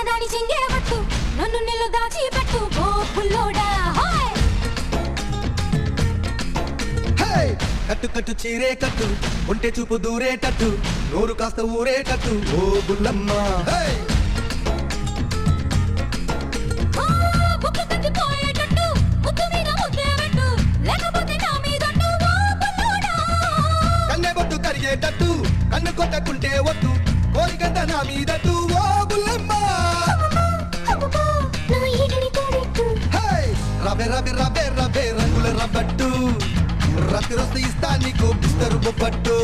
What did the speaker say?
చిన్నదాని చింగే పట్టు నన్ను నిల్లు దాచి పెట్టు ఓ పుల్లోడా కట్టు కట్టు చీరే కట్టు ఉంటే చూపు దూరేటట్టు నోరు కాస్త ఊరేటట్టు ఓ బుల్లమ్మ కన్నె బొట్టు కరిగేటట్టు కన్ను కొట్టకుంటే వద్దు కోరికంత నా మీదట్టు ఓ బుల్లమ్మ రబే రబే రబే రబే రంగుల రబ్బట్టు రతి రస్త ఇస్తా నీకు బిస్తరు బొబ్బట్టు